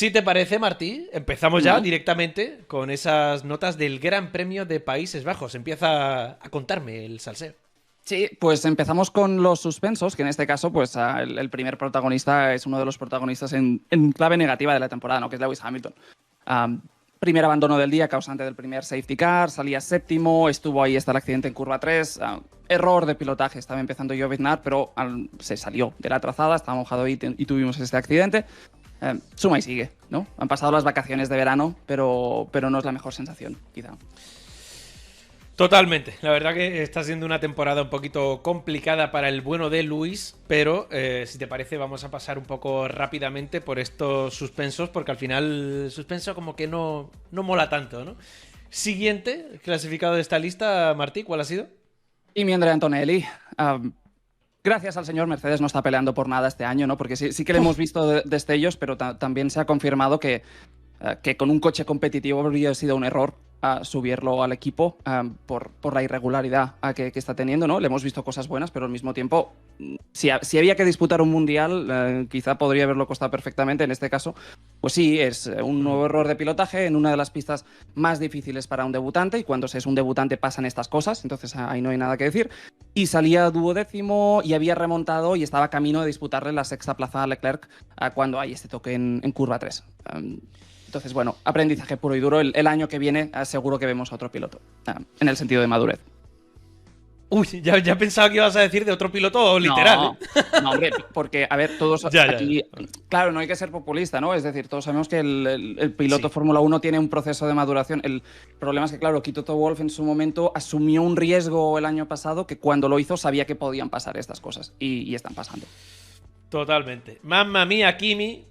Si te parece, Martí, empezamos ya directamente con esas notas del Gran Premio de Países Bajos. Empieza a contarme el salseo. Sí, pues empezamos con los suspensos, que en este caso, pues el primer protagonista es uno de los protagonistas en clave negativa de la temporada, ¿no? Que es Lewis Hamilton. Am, Primer abandono del día, causante del primer safety car, salía séptimo, estuvo ahí hasta el accidente en curva 3. Error de pilotaje, estaba empezando yo a biznar, pero se salió de la trazada, estaba mojado y tuvimos este accidente. Suma y sigue, ¿no? Han pasado las vacaciones de verano, pero no es la mejor sensación, quizá. Totalmente. La verdad que está siendo una temporada un poquito complicada para el bueno de Luis, pero si te parece vamos a pasar un poco rápidamente por estos suspensos, porque al final el suspenso como que no mola tanto, ¿no? Siguiente clasificado de esta lista, Martí, ¿cuál ha sido? Y mi Andrea Antonelli. Gracias al señor Mercedes no está peleando por nada este año, ¿no? Porque sí que le hemos visto destellos, pero también se ha confirmado que con un coche competitivo habría sido un error subirlo al equipo por la irregularidad que está teniendo, ¿no? Le hemos visto cosas buenas, pero al mismo tiempo, si había que disputar un mundial, quizá podría haberlo costado perfectamente. En este caso, pues sí, es un nuevo error de pilotaje en una de las pistas más difíciles para un debutante, y cuando se es un debutante pasan estas cosas, entonces ahí no hay nada que decir. Y salía duodécimo y había remontado y estaba camino de disputarle la sexta plaza a Leclerc cuando hay este toque en curva 3. Entonces, bueno, aprendizaje puro y duro. El año que viene seguro que vemos a otro piloto, en el sentido de madurez. Uy, ya pensaba que ibas a decir de otro piloto literal, ¿eh? No, hombre, porque, a ver, todos aquí... Ya. Claro, no hay que ser populista, ¿no? Es decir, todos sabemos que el piloto Fórmula 1 tiene un proceso de maduración. El problema es que, claro, Toto Wolff en su momento asumió un riesgo el año pasado que cuando lo hizo sabía que podían pasar estas cosas. Y están pasando. Totalmente. Mamma mía, Kimi,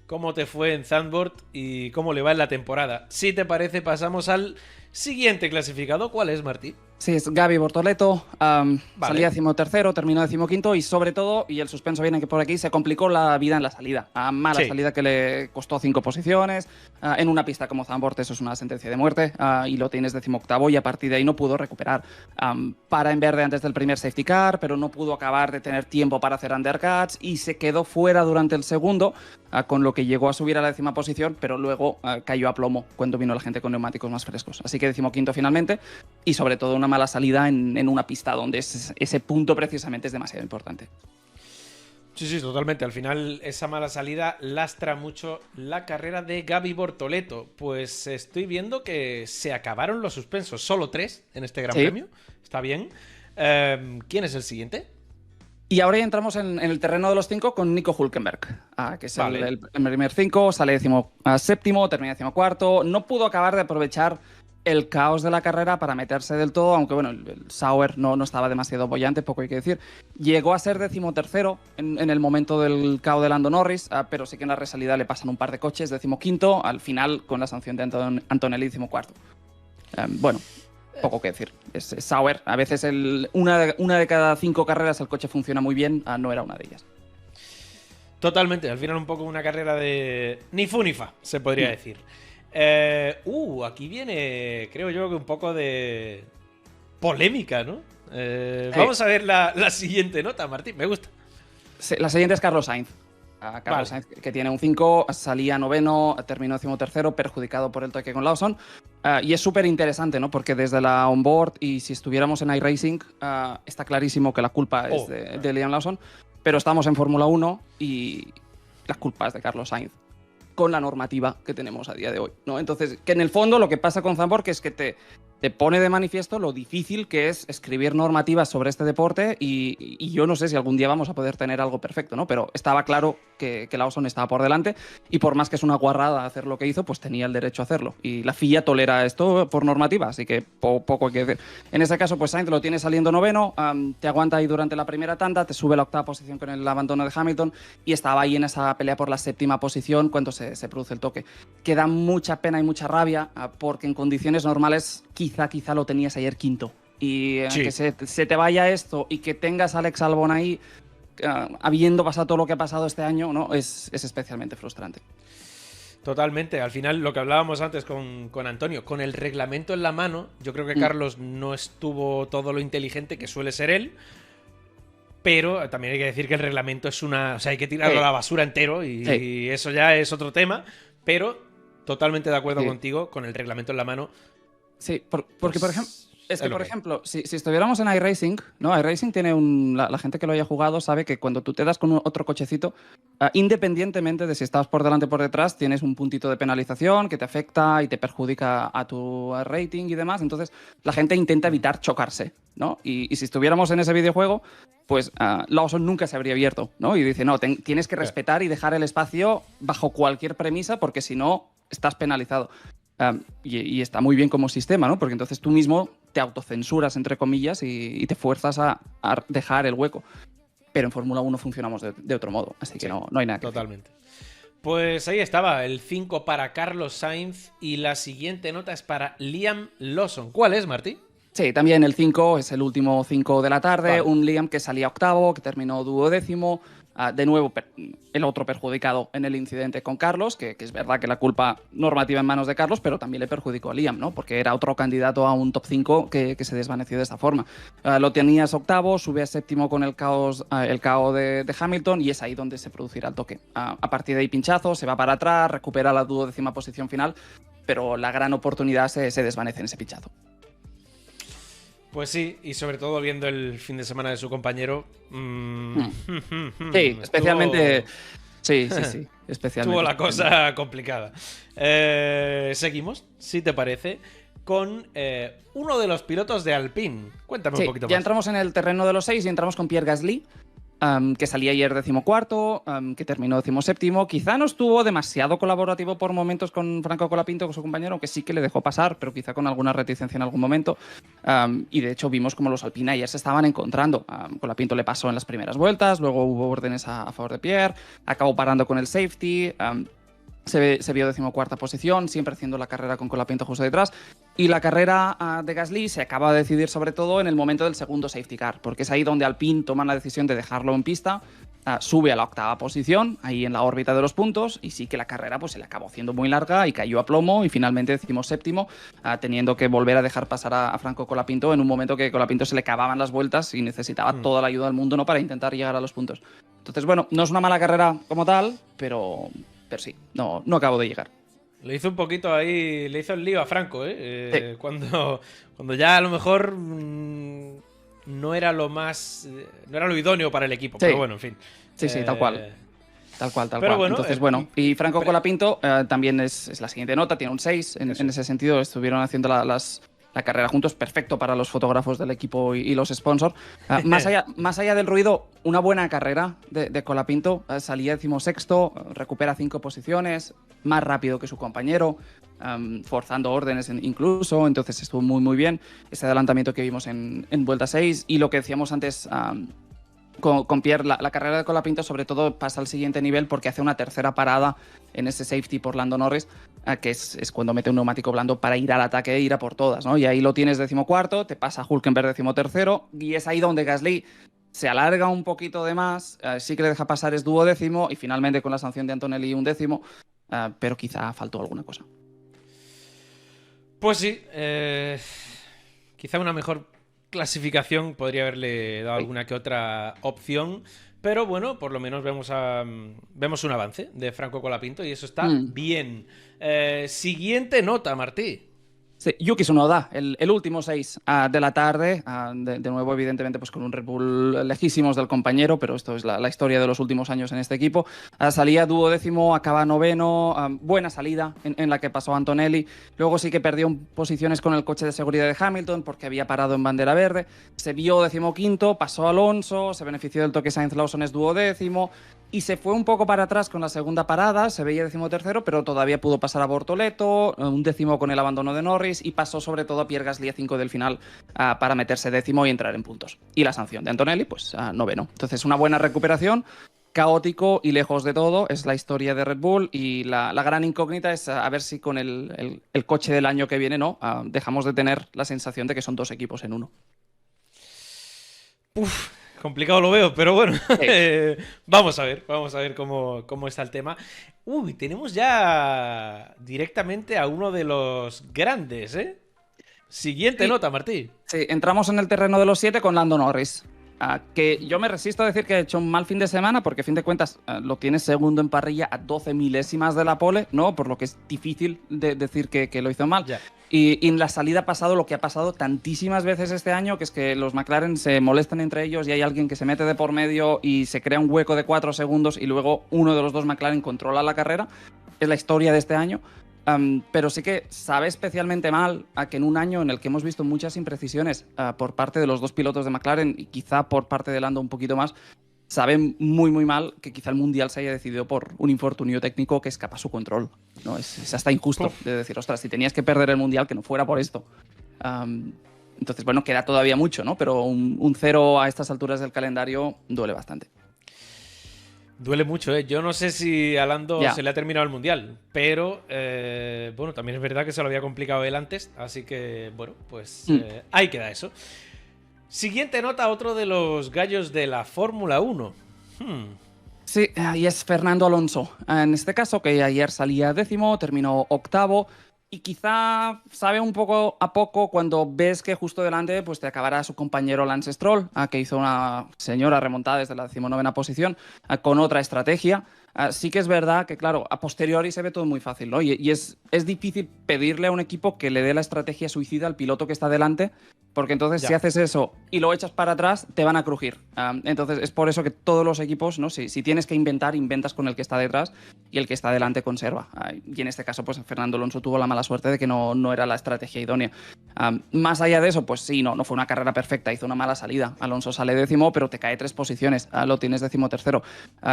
¿cómo te fue en Zandvoort y cómo le va en la temporada? Si te parece, pasamos al siguiente clasificado. ¿Cuál es, Martí? Sí, es Gaby Bortoleto, Vale. salía 13º, terminó 15º y sobre todo, y el suspenso viene que por aquí, se complicó la vida en la salida. Mala salida que le costó 5 posiciones. En una pista como Zandvoort eso es una sentencia de muerte y lo tienes 18º y a partir de ahí no pudo recuperar. Para en verde antes del primer safety car, pero no pudo acabar de tener tiempo para hacer undercuts y se quedó fuera durante el segundo, con lo que llegó a subir a la 10ª posición, pero luego cayó a plomo cuando vino la gente con neumáticos más frescos. Así que 15º finalmente y sobre todo una mala salida en una pista donde ese punto precisamente es demasiado importante. Sí, totalmente. Al final esa mala salida lastra mucho la carrera de Gaby Bortoleto. Pues estoy viendo que se acabaron los suspensos. Solo 3 en este Gran Premio. Está bien. ¿Quién es el siguiente? Y ahora ya entramos en el terreno de los 5 con Nico Hülkenberg, que es el primer 5, sale 17º, termina 14º. No pudo acabar de aprovechar el caos de la carrera para meterse del todo, aunque bueno, el Sauer no estaba demasiado bollante, poco hay que decir. Llegó a ser 13º en el momento del caos de Lando Norris, pero sí que en la resalida le pasan un par de coches, 15º, al final con la sanción de Antonelli 14º. Bueno, poco que decir. Es Sauer, a veces una de cada 5 carreras el coche funciona muy bien, no era una de ellas. Totalmente, al final un poco una carrera de ni fu ni fa, se podría decir. Aquí viene, creo yo, que un poco de polémica, ¿no? Vamos a ver la siguiente nota, Martín, me gusta. Sí, la siguiente es Carlos Sainz. Carlos Sainz, que tiene un 5, salía 9º, terminó 13º, perjudicado por el toque con Lawson. Y es súper interesante, ¿no? Porque desde la onboard, y si estuviéramos en iRacing, está clarísimo que la culpa es de Liam Lawson, pero estamos en Fórmula 1 y la culpa es de Carlos Sainz, con la normativa que tenemos a día de hoy, ¿no? Entonces, que en el fondo lo que pasa con Zandvoort es que te pone de manifiesto lo difícil que es escribir normativas sobre este deporte y yo no sé si algún día vamos a poder tener algo perfecto, ¿no? Pero estaba claro que Lawson estaba por delante y por más que es una guarrada hacer lo que hizo, pues tenía el derecho a hacerlo. Y la FIA tolera esto por normativa, así que poco hay que decir. En ese caso, pues Sainz lo tiene saliendo 9º, te aguanta ahí durante la primera tanda, te sube a la 8ª posición con el abandono de Hamilton y estaba ahí en esa pelea por la 7ª posición cuando se produce el toque. Que da mucha pena y mucha rabia porque en condiciones normales quizá lo tenías ayer quinto. Y que se te vaya esto y que tengas a Alex Albon ahí, habiendo pasado todo lo que ha pasado este año, ¿no? Es especialmente frustrante. Totalmente. Al final, lo que hablábamos antes con Antonio, con el reglamento en la mano, yo creo que Carlos no estuvo todo lo inteligente que suele ser él, pero también hay que decir que el reglamento es una... O sea, hay que tirarlo a la basura entero y eso ya es otro tema. pero totalmente de acuerdo Sí. contigo, con el reglamento en la mano. Sí, porque por ejemplo, es que lo por que hay. ejemplo, si estuviéramos en iRacing, ¿no? iRacing tiene la gente que lo haya jugado sabe que cuando tú te das con otro cochecito, independientemente de si estás por delante o por detrás, tienes un puntito de penalización que te afecta y te perjudica a tu rating y demás. Entonces, la gente intenta evitar chocarse, ¿no? Y si estuviéramos en ese videojuego, pues Lawson nunca se habría abierto, ¿no? Y dice, no, tienes que respetar y dejar el espacio bajo cualquier premisa porque si no, estás penalizado. Y está muy bien como sistema, ¿no? Porque entonces tú mismo te autocensuras, entre comillas, y te fuerzas a dejar el hueco. Pero en Fórmula 1 funcionamos de otro modo, así que Sí, no hay nada que totalmente. Pues ahí estaba, el 5 para Carlos Sainz y la siguiente nota es para Liam Lawson. ¿Cuál es, Martí? Sí, también el 5 es el último 5 de la tarde, Vale. un Liam que salía octavo, que terminó duodécimo, de nuevo el otro perjudicado en el incidente con Carlos, que es verdad que la culpa normativa en manos de Carlos, pero también le perjudicó a Liam, ¿no? Porque era otro candidato a un top 5 que se desvaneció de esta forma. Lo tenías octavo, sube a séptimo con el caos de Hamilton y es ahí donde se producirá el toque. A partir de ahí pinchazo, se va para atrás, recupera la duodécima posición final, pero la gran oportunidad se desvanece en ese pinchazo. Pues sí, y sobre todo viendo el fin de semana de su compañero. Sí, especialmente. Sí, especialmente. Tuvo la cosa complicada. Seguimos, si te parece, con uno de los pilotos de Alpine. Cuéntame un poquito más. Ya entramos en el terreno de los 6 y entramos con Pierre Gasly, que salía ayer 14º, que terminó 17º. Quizá no estuvo demasiado colaborativo por momentos con Franco Colapinto, con su compañero, aunque sí que le dejó pasar, pero quizá con alguna reticencia en algún momento. Y de hecho vimos como los Alpine ayer se estaban encontrando. Colapinto le pasó en las primeras vueltas, luego hubo órdenes a favor de Pierre, acabó parando con el safety. Se vio 14ª posición, siempre haciendo la carrera con Colapinto justo detrás. Y la carrera de Gasly se acaba de decidir sobre todo en el momento del segundo safety car, porque es ahí donde Alpine toma la decisión de dejarlo en pista, sube a la 8ª posición, ahí en la órbita de los puntos, y sí que la carrera pues se le acabó haciendo muy larga y cayó a plomo, y finalmente 17º, teniendo que volver a dejar pasar a Franco Colapinto en un momento que Colapinto se le acababan las vueltas y necesitaba toda la ayuda del mundo, ¿no?, para intentar llegar a los puntos. Entonces, bueno, no es una mala carrera como tal, pero sí, no acabo de llegar. Le hizo un poquito ahí, le hizo el lío a Franco, ¿eh? Sí. Cuando ya a lo mejor no era lo más, no era lo idóneo para el equipo, Sí. pero bueno, en fin. Sí, tal cual. Tal cual. Bueno, entonces, bueno, y Franco Colapinto también es la siguiente nota, tiene un 6. En ese sentido, estuvieron haciendo la carrera juntos, perfecto para los fotógrafos del equipo y los sponsors. Más allá del ruido, una buena carrera de Colapinto. Salía 16º, recupera 5 posiciones, más rápido que su compañero, forzando órdenes incluso, entonces estuvo muy, muy bien. Ese adelantamiento que vimos en vuelta 6 y lo que decíamos antes. Con Pierre, la carrera de Colapinto sobre todo pasa al siguiente nivel porque hace una tercera parada en ese safety por Lando Norris, que es cuando mete un neumático blando para ir al ataque e ir a por todas, ¿no? Y ahí lo tienes 14º, te pasa Hülkenberg 13º, y es ahí donde Gasly se alarga un poquito de más, sí que le deja pasar, es 12º, y finalmente con la sanción de Antonelli 11º, pero quizá faltó alguna cosa. Pues sí, quizá una mejor clasificación podría haberle dado alguna que otra opción, pero bueno, por lo menos vemos un avance de Franco Colapinto y eso está bien. Siguiente nota, Martí. Sí, Yuki Tsunoda, el último 6 de la tarde, de nuevo evidentemente pues con un Red Bull lejísimos del compañero, pero esto es la historia de los últimos años en este equipo. Salía 12º, acaba 9º, buena salida en la que pasó Antonelli, luego sí que perdió posiciones con el coche de seguridad de Hamilton porque había parado en bandera verde, se vio 15º, pasó Alonso, se benefició del toque Sainz-Lawson, es 12º, y se fue un poco para atrás con la segunda parada, se veía 13º, pero todavía pudo pasar a Bortoleto, un 10º con el abandono de Norris, y pasó sobre todo a Pierre Gasly a 5 del final para meterse 10º y entrar en puntos. Y la sanción de Antonelli, pues 9º. Entonces, una buena recuperación, caótico y lejos de todo, es la historia de Red Bull, y la gran incógnita es a ver si con el coche del año que viene, ¿no? Dejamos de tener la sensación de que son dos equipos en uno. Complicado lo veo, pero bueno, Sí. vamos a ver cómo está el tema. Tenemos ya directamente a uno de los grandes, ¿eh? Siguiente nota, Martí. Sí, entramos en el terreno de los 7 con Lando Norris. Que yo me resisto a decir que ha hecho un mal fin de semana, porque a fin de cuentas lo tiene segundo en parrilla a 12 milésimas de la pole, ¿no? Por lo que es difícil de decir que lo hizo mal. Ya. Y en la salida ha pasado lo que ha pasado tantísimas veces este año, que es que los McLaren se molestan entre ellos y hay alguien que se mete de por medio y se crea un hueco de 4 segundos y luego uno de los dos McLaren controla la carrera. Es la historia de este año. Pero sí que sabe especialmente mal a que en un año en el que hemos visto muchas imprecisiones por parte de los dos pilotos de McLaren y quizá por parte de Lando un poquito más, sabe muy muy mal que quizá el Mundial se haya decidido por un infortunio técnico que escapa a su control. ¿No? Es hasta injusto de decir, ostras, si tenías que perder el Mundial, que no fuera por esto. Entonces, bueno, queda todavía mucho, ¿no? Pero un 0 a estas alturas del calendario duele bastante. Duele mucho, ¿eh? Yo no sé si a Lando se le ha terminado el Mundial, pero bueno, también es verdad que se lo había complicado él antes, así que bueno, pues ahí queda eso. Siguiente nota, otro de los gallos de la Fórmula 1. Sí, y es Fernando Alonso. En este caso, que ayer salía 10º, terminó 8º. Y quizá sabe un poco a poco cuando ves que justo delante pues te acabará su compañero Lance Stroll, que hizo una señora remontada desde la 19ª posición con otra estrategia. Sí que es verdad que, claro, a posteriori se ve todo muy fácil, ¿no? Y es difícil pedirle a un equipo que le dé la estrategia suicida al piloto que está delante, porque entonces si haces eso y lo echas para atrás, te van a crujir. Entonces es por eso que todos los equipos, ¿no? Si tienes que inventar, inventas con el que está detrás y el que está delante conserva. Y en este caso, pues Fernando Alonso tuvo la mala suerte de que no era la estrategia idónea. Más allá de eso, pues sí, no fue una carrera perfecta, hizo una mala salida. Alonso sale 10º, pero te cae 3 posiciones. Lo tienes 13º.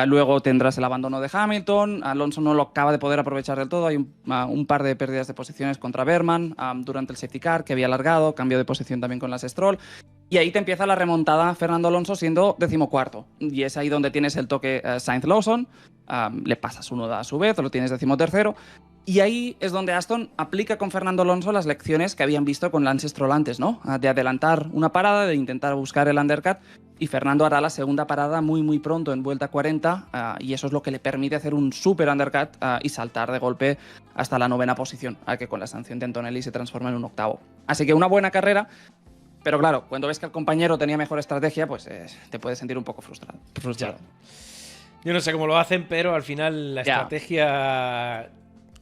Luego tendrás el abandono de Hamilton. Alonso no lo acaba de poder aprovechar del todo. Hay un par de pérdidas de posiciones contra Berman durante el safety car, que había alargado, cambio de posición también con las Stroll. Y ahí te empieza la remontada Fernando Alonso siendo 14º. Y es ahí donde tienes el toque Sainz-Lawson. Le pasas uno a su vez, lo tienes 13º. Y ahí es donde Aston aplica con Fernando Alonso las lecciones que habían visto con Lance Stroll antes, ¿no? De adelantar una parada, de intentar buscar el undercut. Y Fernando hará la segunda parada muy muy pronto en vuelta 40 y eso es lo que le permite hacer un super undercut y saltar de golpe hasta la 9ª posición, que con la sanción de Antonelli se transforma en un 8º. Así que una buena carrera. Pero claro, cuando ves que el compañero tenía mejor estrategia, pues te puedes sentir un poco frustrado. Yo no sé cómo lo hacen, pero al final la estrategia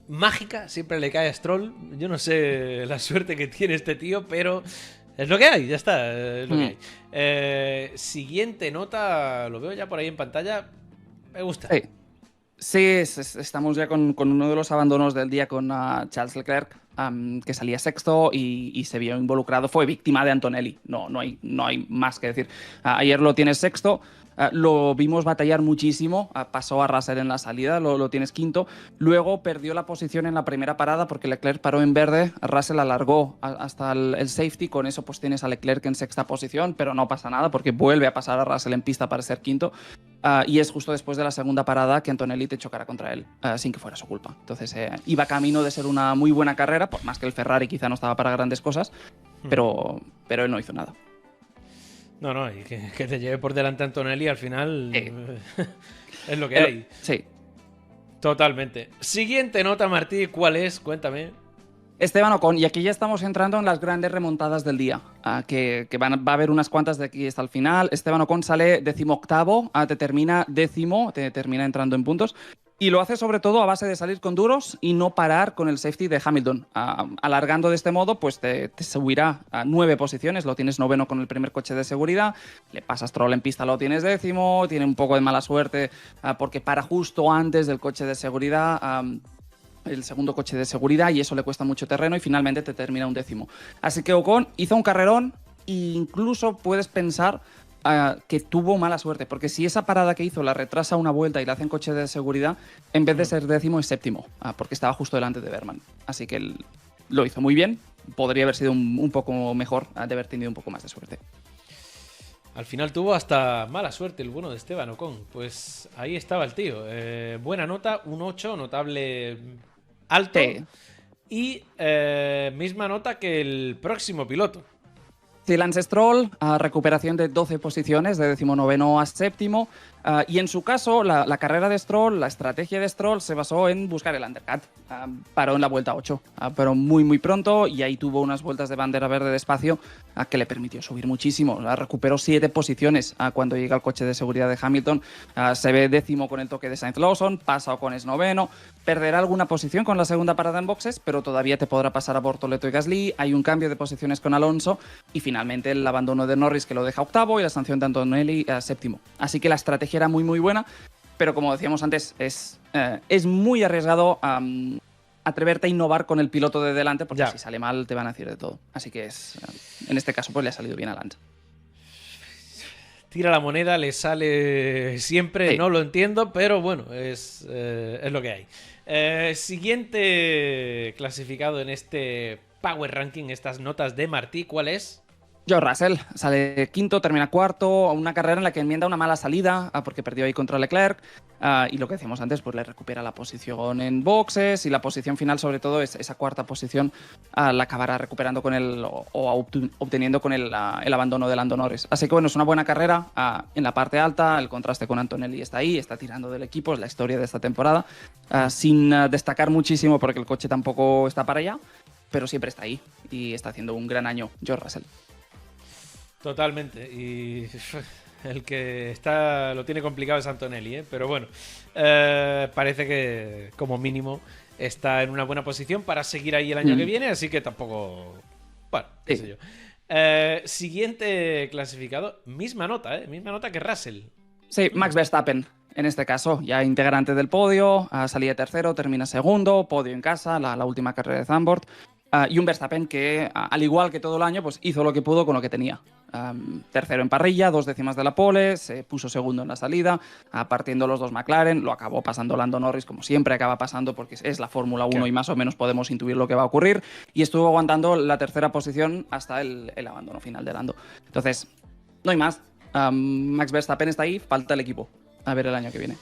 mágica siempre le cae a Stroll. Yo no sé la suerte que tiene este tío, pero es lo que hay, ya está. Es lo que hay. Siguiente nota, lo veo ya por ahí en pantalla. Me gusta. Sí, estamos ya con uno de los abandonos del día con Charles Leclerc, que salía sexto y se vio involucrado. Fue víctima de Antonelli, no hay más que decir. Ayer lo tienes sexto. Lo vimos batallar muchísimo, pasó a Russell en la salida, lo tienes quinto. Luego perdió la posición en la primera parada porque Leclerc paró en verde, Russell alargó hasta el safety, con eso pues tienes a Leclerc en sexta posición, pero no pasa nada porque vuelve a pasar a Russell en pista para ser quinto. Y es justo después de la segunda parada que Antonelli te chocará contra él, sin que fuera su culpa. Entonces iba camino de ser una muy buena carrera, por más que el Ferrari quizá no estaba para grandes cosas, pero él no hizo nada. No, y que te lleve por delante Antonelli al final es lo que hay. Sí. Totalmente. Siguiente nota, Martí, ¿cuál es? Cuéntame. Esteban Ocon, y aquí ya estamos entrando en las grandes remontadas del día, que va a haber unas cuantas de aquí hasta el final. Esteban Ocon sale 18º, te termina 10º, te termina entrando en puntos. Y lo hace sobre todo a base de salir con duros y no parar con el safety de Hamilton. Alargando de este modo, pues te subirá a 9 posiciones. Lo tienes 9º con el primer coche de seguridad. Le pasas Stroll en pista, lo tienes 10º. Tiene un poco de mala suerte porque para justo antes del coche de seguridad, el segundo coche de seguridad, y eso le cuesta mucho terreno y finalmente te termina un 10º. Así que Ocon hizo un carrerón e incluso puedes pensar que tuvo mala suerte, porque si esa parada que hizo la retrasa una vuelta y la hace en coche de seguridad, en vez de ser 10º es 7º, porque estaba justo delante de Berman. Así que él lo hizo muy bien. Podría haber sido un poco mejor de haber tenido un poco más de suerte. Al final tuvo hasta mala suerte el bueno de Esteban Ocon. Pues ahí estaba el tío. Buena nota, un 8, notable alto. Sí. Y misma nota que el próximo piloto. Sí, Lance Stroll, recuperación de 12 posiciones, de 19º a 7º. Y en su caso, la carrera de Stroll, la estrategia de Stroll se basó en buscar el undercut. Paró en la vuelta 8, pero muy, muy pronto, y ahí tuvo unas vueltas de bandera verde despacio que le permitió subir muchísimo. Recuperó 7 posiciones cuando llega el coche de seguridad de Hamilton. Se ve 10º con el toque de Sainz Lawson, pasa Ocon es 9º. Perderá alguna posición con la segunda parada en boxes, pero todavía te podrá pasar a Bortoleto y Gasly. Hay un cambio de posiciones con Alonso y finalmente el abandono de Norris, que lo deja 8º, y la sanción de Antonelli 7º. Así que la estrategia era muy, muy buena, pero como decíamos antes, es muy arriesgado atreverte a innovar con el piloto de delante, porque si sale mal te van a decir de todo. Así que en este caso pues le ha salido bien a Lance. Tira la moneda, le sale siempre, sí. No lo entiendo, pero bueno, es lo que hay. Siguiente clasificado en este Power Ranking, estas notas de Martí, ¿cuál es? George Russell sale 5º, termina 4º, una carrera en la que enmienda una mala salida porque perdió ahí contra Leclerc, y lo que decíamos antes, pues le recupera la posición en boxes, y la posición final, sobre todo, esa 4ª posición la acabará recuperando con obteniendo con el abandono de Lando Norris. Así que bueno, es una buena carrera en la parte alta, el contraste con Antonelli está ahí, está tirando del equipo, es la historia de esta temporada, sin destacar muchísimo porque el coche tampoco está para allá, pero siempre está ahí y está haciendo un gran año George Russell. Totalmente, y el que lo tiene complicado es Antonelli, pero bueno, parece que como mínimo está en una buena posición para seguir ahí el año que viene, así que tampoco, bueno, qué sé yo. Siguiente clasificado, misma nota que Russell. Sí, Max Verstappen, en este caso, ya integrante del podio, salía 3º, termina 2º, podio en casa, la última carrera de Zandvoort. Y un Verstappen que, al igual que todo el año, pues hizo lo que pudo con lo que tenía. 3º en parrilla, 2 décimas de la pole, se puso 2º en la salida, partiendo los 2 McLaren, lo acabó pasando Lando Norris, como siempre acaba pasando porque es la Fórmula 1 y más o menos podemos intuir lo que va a ocurrir, y estuvo aguantando la 3ª posición hasta el abandono final de Lando. Entonces, no hay más. Max Verstappen está ahí, falta el equipo. A ver el año que viene.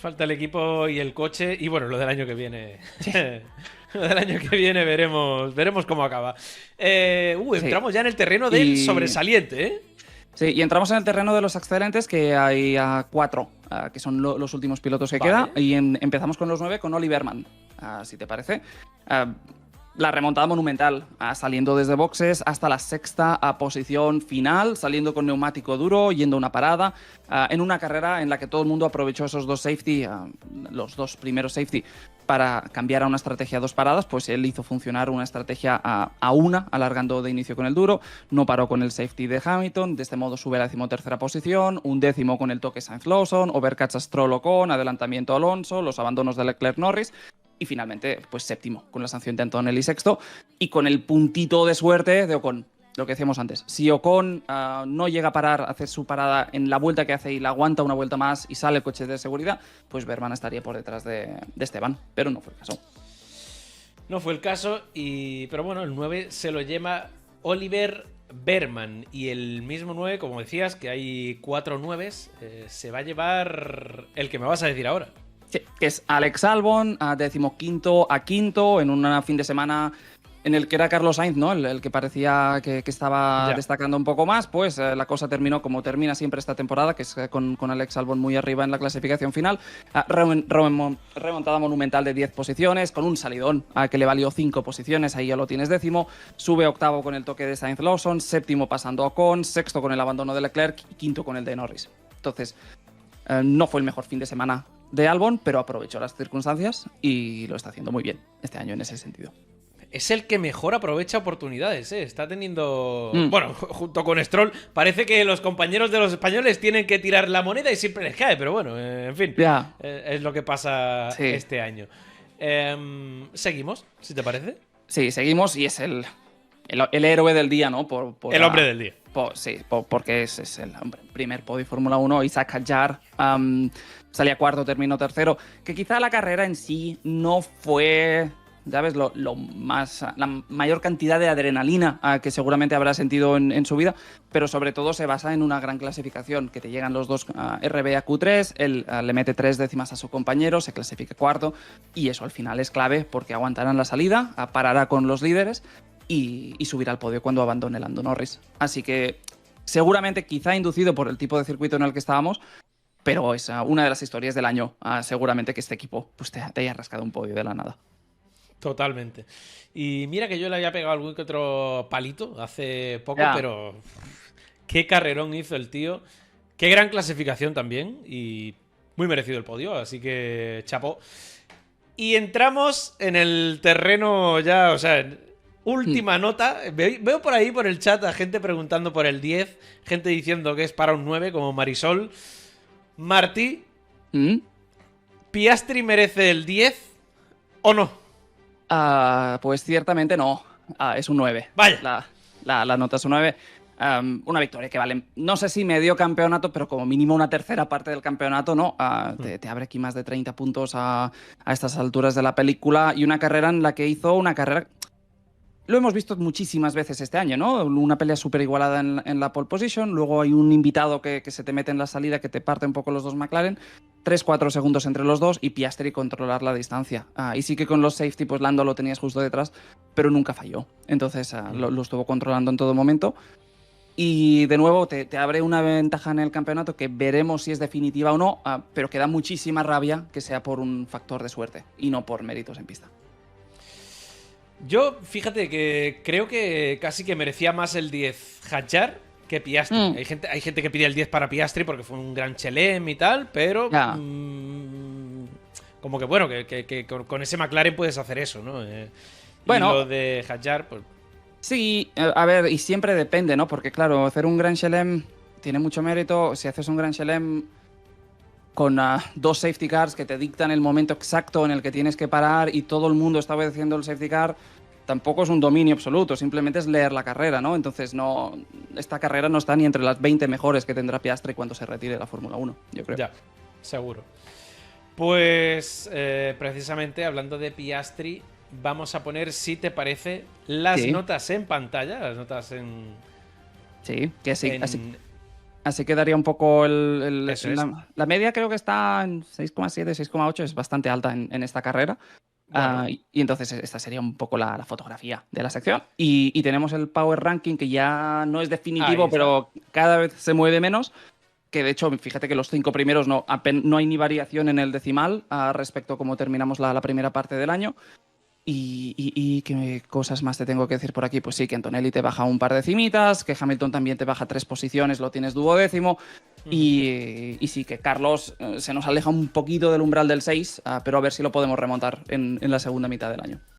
Falta el equipo y el coche, y bueno, lo del año que viene. Lo del año que viene veremos cómo acaba. Entramos ya en el terreno del sobresaliente, ¿eh? Sí, y entramos en el terreno de los excelentes, que hay 4, que son los últimos pilotos que quedan, y empezamos con los 9, con Oliver Mann, si te parece. La remontada monumental, saliendo desde boxes hasta la 6ª posición final, saliendo con neumático duro, yendo a una parada, en una carrera en la que todo el mundo aprovechó esos 2 safety, los 2 primeros safety, para cambiar a una estrategia a 2 paradas, pues él hizo funcionar una estrategia a una, alargando de inicio con el duro, no paró con el safety de Hamilton, de este modo sube a la 13ª posición, 1º con el toque Sainz Lawson, overcuts a Stroll Ocon, adelantamiento a Alonso, los abandonos de Leclerc Norris, y finalmente, pues 7º, con la sanción de Antonelli 6º, y con el puntito de suerte de Ocon. Lo que decíamos antes, si Ocon no llega a parar, a hacer su parada en la vuelta que hace y la aguanta una vuelta más y sale el coche de seguridad, pues Berman estaría por detrás de Esteban, pero no fue el caso. No fue el caso, pero bueno, el 9 se lo lleva Oliver Berman, y el mismo 9, como decías, que hay 4 9s, se va a llevar el que me vas a decir ahora. Sí, que es Alex Albon, 15º a 5º, en un fin de semana en el que era Carlos Sainz, ¿no? El que parecía que estaba destacando un poco más, pues la cosa terminó como termina siempre esta temporada, que es con Alex Albon muy arriba en la clasificación final. Remontada monumental de 10 posiciones, con un salidón que le valió 5 posiciones, ahí ya lo tienes 10º. Sube 8º con el toque de Sainz Lawson, 7º pasando a Ocon, 6º con el abandono de Leclerc y 5º con el de Norris. Entonces, no fue el mejor fin de semana de Albon, pero aprovechó las circunstancias y lo está haciendo muy bien este año en ese sentido. Es el que mejor aprovecha oportunidades, ¿eh? Está teniendo... Bueno, junto con Stroll, parece que los compañeros de los españoles tienen que tirar la moneda y siempre les cae, pero bueno, en fin, es lo que pasa este año. Seguimos, si te parece. Sí, seguimos, y es el héroe del día, ¿no? El hombre del día. Porque es el primer podio Fórmula 1, Isaac Hadjar. Salía 4º, terminó 3º. Que quizá la carrera en sí no fue... ¿Sabes? La mayor cantidad de adrenalina que seguramente habrá sentido en su vida, pero sobre todo se basa en una gran clasificación, que te llegan los 2 RB a Q3, él le mete 3 décimas a su compañero, se clasifica 4º, y eso al final es clave porque aguantarán la salida, parará con los líderes, y subir al podio cuando abandone Lando Norris. Así que seguramente, quizá inducido por el tipo de circuito en el que estábamos, pero es una de las historias del año. Seguramente que este equipo pues, te haya rascado un podio de la nada. Totalmente. Y mira que yo le había pegado algún que otro palito hace poco, Ya. pero qué carrerón hizo el tío. Qué gran clasificación también y muy merecido el podio, así que chapó. Y entramos en el terreno ya, o sea, última nota. Veo por ahí, por el chat, a gente preguntando por el 10, gente diciendo que es para un 9, como Marisol. Martí, ¿Mm? ¿Piastri merece el 10 o no? Pues ciertamente no. Es un 9. Vaya. La nota es un 9. Una victoria que vale, no sé si medio campeonato, pero como mínimo una tercera parte del campeonato, ¿no? Te abre aquí más de 30 puntos a estas alturas de la película y una carrera en la que hizo una carrera... Lo hemos visto muchísimas veces este año, ¿no? Una pelea súper igualada en la pole position, luego hay un invitado que se te mete en la salida, que te parte un poco los dos McLaren, 3-4 segundos entre los dos y Piastri controlar la distancia. Y sí que con los safety, pues Lando lo tenías justo detrás, pero nunca falló. Entonces lo estuvo controlando en todo momento. Y de nuevo te abre una ventaja en el campeonato que veremos si es definitiva o no, pero que da muchísima rabia que sea por un factor de suerte y no por méritos en pista. Yo, fíjate que creo que casi que merecía más el 10 Hadjar que Piastri. Hay gente que pide el 10 para Piastri porque fue un gran chelem y tal, pero como que bueno, que con ese McLaren puedes hacer eso, ¿no? Bueno, y lo de Hadjar, pues... Sí, a ver, y siempre depende, ¿no? Porque claro, hacer un Grand Chelem tiene mucho mérito. Si haces un Grand Chelem con dos safety cars que te dictan el momento exacto en el que tienes que parar y todo el mundo está obedeciendo el safety car, tampoco es un dominio absoluto, simplemente es leer la carrera, ¿no? Entonces esta carrera no está ni entre las 20 mejores que tendrá Piastri cuando se retire de la Fórmula 1, yo creo. Ya, seguro. Pues precisamente hablando de Piastri, vamos a poner, si te parece, las notas en pantalla, las notas en... Sí, que sí, así quedaría un poco la media creo que está en 6,7, 6,8, es bastante alta en esta carrera. Bueno. Y entonces esta sería un poco la fotografía de la sección. Y tenemos el Power Ranking, que ya no es definitivo, pero cada vez se mueve menos. Que de hecho, fíjate que los 5 primeros no hay ni variación en el decimal respecto a cómo terminamos la primera parte del año. ¿Y qué cosas más te tengo que decir por aquí? Pues sí, que Antonelli te baja un par de cimitas, que Hamilton también te baja 3 posiciones, lo tienes duodécimo. Y sí, que Carlos se nos aleja un poquito del umbral del 6, pero a ver si lo podemos remontar en la segunda mitad del año.